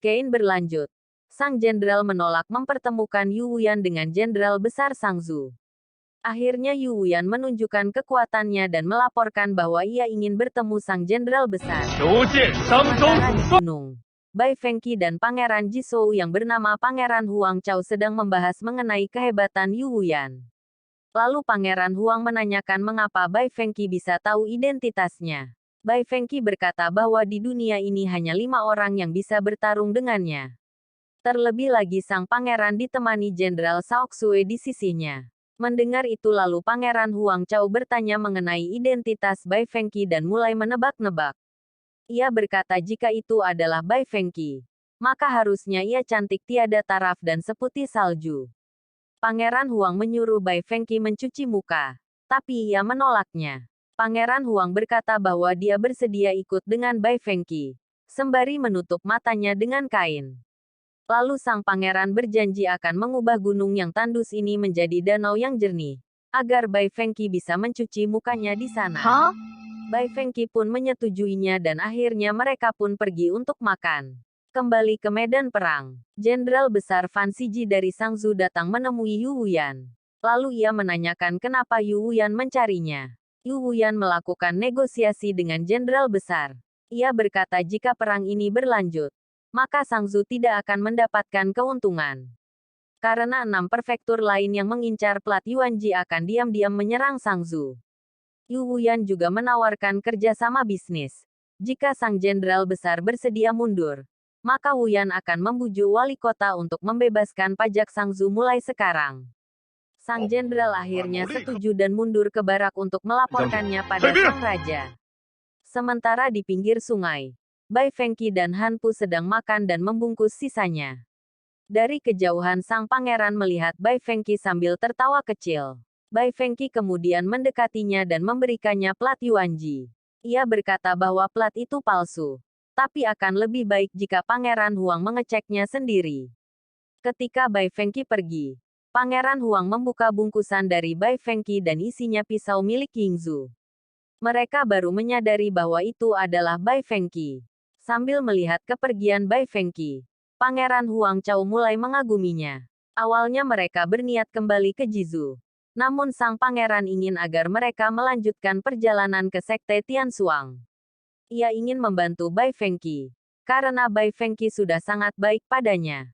Skein berlanjut. Sang jenderal menolak mempertemukan Yu Wuyan dengan Jenderal Besar Sangzu. Akhirnya Yu Wuyan menunjukkan kekuatannya dan melaporkan bahwa ia ingin bertemu Sang Jenderal Besar. Sementara di gunung, Bai Fengqi dan Pangeran Jisou yang bernama Pangeran Huang Chao sedang membahas mengenai kehebatan Yu Wuyan. Lalu Pangeran Huang menanyakan mengapa Bai Fengqi bisa tahu identitasnya. Bai Fengqi berkata bahwa di dunia ini hanya 5 orang yang bisa bertarung dengannya. Terlebih lagi sang pangeran ditemani Jenderal Cao Xue di sisinya. Mendengar itu lalu Pangeran Huang Chao bertanya mengenai identitas Bai Fengqi dan mulai menebak-nebak. Ia berkata jika itu adalah Bai Fengqi, maka harusnya ia cantik tiada taraf dan seputih salju. Pangeran Huang menyuruh Bai Fengqi mencuci muka, tapi ia menolaknya. Pangeran Huang berkata bahwa dia bersedia ikut dengan Bai Fengqi, sembari menutup matanya dengan kain. Lalu sang pangeran berjanji akan mengubah gunung yang tandus ini menjadi danau yang jernih, agar Bai Fengqi bisa mencuci mukanya di sana. Bai Fengqi pun menyetujuinya dan akhirnya mereka pun pergi untuk makan. Kembali ke medan perang, Jenderal Besar Fan Siji dari Sangzu datang menemui Yu Wuyan. Lalu ia menanyakan kenapa Yu Wuyan mencarinya. Yu Wuyan melakukan negosiasi dengan Jenderal Besar. Ia berkata jika perang ini berlanjut, maka Sangzu tidak akan mendapatkan keuntungan. Karena 6 prefektur lain yang mengincar plat Yuanji akan diam-diam menyerang Sangzu. Yu Wuyan juga menawarkan kerjasama bisnis. Jika sang jenderal besar bersedia mundur, maka Wuyan akan membujuk wali kota untuk membebaskan pajak Sangzu mulai sekarang. Sang jenderal akhirnya setuju dan mundur ke barak untuk melaporkannya pada sang raja. Sementara di pinggir sungai, Bai Fengqi dan Han Pu sedang makan dan membungkus sisanya. Dari kejauhan sang pangeran melihat Bai Fengqi sambil tertawa kecil. Bai Fengqi kemudian mendekatinya dan memberikannya plat Yuanji. Ia berkata bahwa plat itu palsu, tapi akan lebih baik jika Pangeran Huang mengeceknya sendiri. Ketika Bai Fengqi pergi, Pangeran Huang membuka bungkusan dari Bai Fengqi dan isinya pisau milik Yingzu. Mereka baru menyadari bahwa itu adalah Bai Fengqi. Sambil melihat kepergian Bai Fengqi, Pangeran Huang Chao mulai mengaguminya. Awalnya mereka berniat kembali ke Jizu. Namun sang pangeran ingin agar mereka melanjutkan perjalanan ke Sekte Tianshuang. Ia ingin membantu Bai Fengqi, karena Bai Fengqi sudah sangat baik padanya.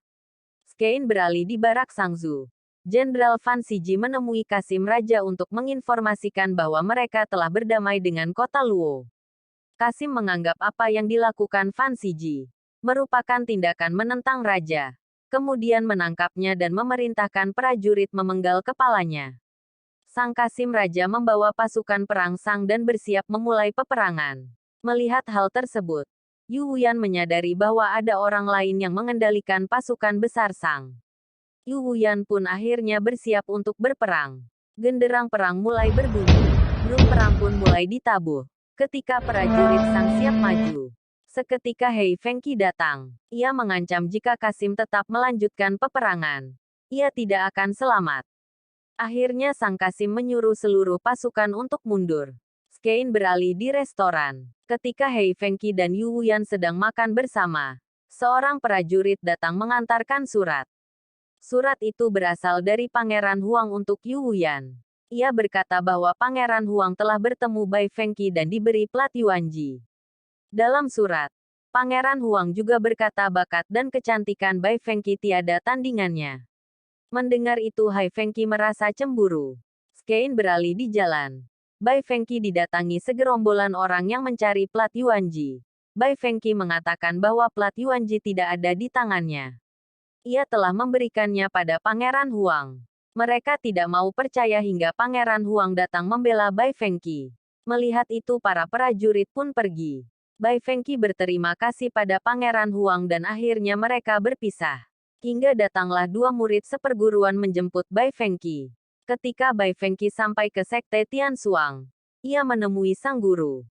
Skein beralih di barak Sangzu. Jenderal Fan Siji menemui Kasim Raja untuk menginformasikan bahwa mereka telah berdamai dengan kota Luo. Kasim menganggap apa yang dilakukan Fan Siji merupakan tindakan menentang raja. Kemudian menangkapnya dan memerintahkan prajurit memenggal kepalanya. Sang Kasim Raja membawa pasukan perang Sang dan bersiap memulai peperangan. Melihat hal tersebut, Yu Wuyan menyadari bahwa ada orang lain yang mengendalikan pasukan besar Sang. Yu Wuyan pun akhirnya bersiap untuk berperang. Genderang perang mulai berbunyi. Drum perang pun mulai ditabuh. Ketika prajurit Sang siap maju, seketika Hei Fengqi datang. Ia mengancam jika Kasim tetap melanjutkan peperangan, ia tidak akan selamat. Akhirnya Sang Kasim menyuruh seluruh pasukan untuk mundur. Skein beralih di restoran. Ketika Hei Fengqi dan Yu Wuyan sedang makan bersama, seorang prajurit datang mengantarkan surat. Surat itu berasal dari Pangeran Huang untuk Yu Wuyan. Ia berkata bahwa Pangeran Huang telah bertemu Bai Fengqi dan diberi plat Yuanji. Dalam surat, Pangeran Huang juga berkata bakat dan kecantikan Bai Fengqi tiada tandingannya. Mendengar itu Hai Fengqi merasa cemburu. Skein beralih di jalan. Bai Fengqi didatangi segerombolan orang yang mencari plat Yuanji. Bai Fengqi mengatakan bahwa plat Yuanji tidak ada di tangannya. Ia telah memberikannya pada Pangeran Huang. Mereka tidak mau percaya hingga Pangeran Huang datang membela Bai Fengqi. Melihat itu para prajurit pun pergi. Bai Fengqi berterima kasih pada Pangeran Huang dan akhirnya mereka berpisah. Hingga datanglah 2 murid seperguruan menjemput Bai Fengqi. Ketika Bai Fengqi sampai ke Sekte Tianshuang, ia menemui sang guru.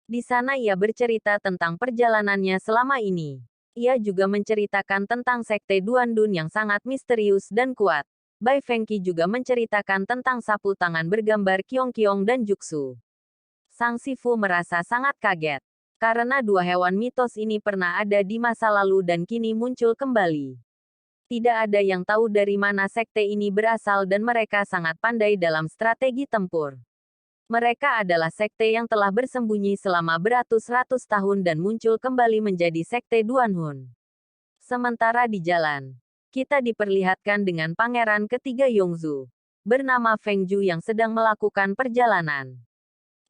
Di sana ia bercerita tentang perjalanannya selama ini. Ia juga menceritakan tentang Sekte Duandun yang sangat misterius dan kuat. Bai Fengqi juga menceritakan tentang sapu tangan bergambar kiong-kiong dan juksu. Sang Sifu merasa sangat kaget. Karena dua hewan mitos ini pernah ada di masa lalu dan kini muncul kembali. Tidak ada yang tahu dari mana sekte ini berasal dan mereka sangat pandai dalam strategi tempur. Mereka adalah sekte yang telah bersembunyi selama beratus-ratus tahun dan muncul kembali menjadi sekte Duanhun. Sementara di jalan, kita diperlihatkan dengan pangeran ketiga Yongzu, bernama Feng Ju yang sedang melakukan perjalanan.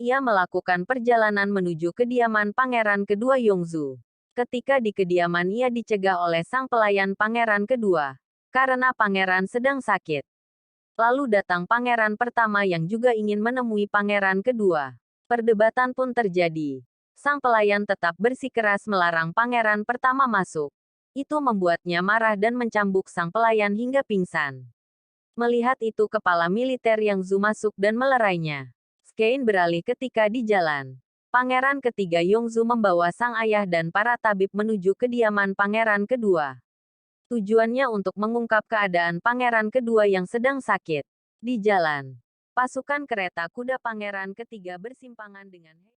Ia melakukan perjalanan menuju kediaman pangeran kedua Yongzu. Ketika di kediaman ia dicegah oleh sang pelayan pangeran kedua, karena pangeran sedang sakit. Lalu datang pangeran pertama yang juga ingin menemui pangeran kedua. Perdebatan pun terjadi. Sang pelayan tetap bersikeras melarang pangeran pertama masuk. Itu membuatnya marah dan mencambuk sang pelayan hingga pingsan. Melihat itu kepala militer yang Zu masuk dan melerainya. Skein beralih ketika di jalan. Pangeran ketiga Yongzu membawa sang ayah dan para tabib menuju kediaman pangeran kedua. Tujuannya untuk mengungkap keadaan pangeran kedua yang sedang sakit. Di jalan, pasukan kereta kuda pangeran ketiga bersimpangan dengan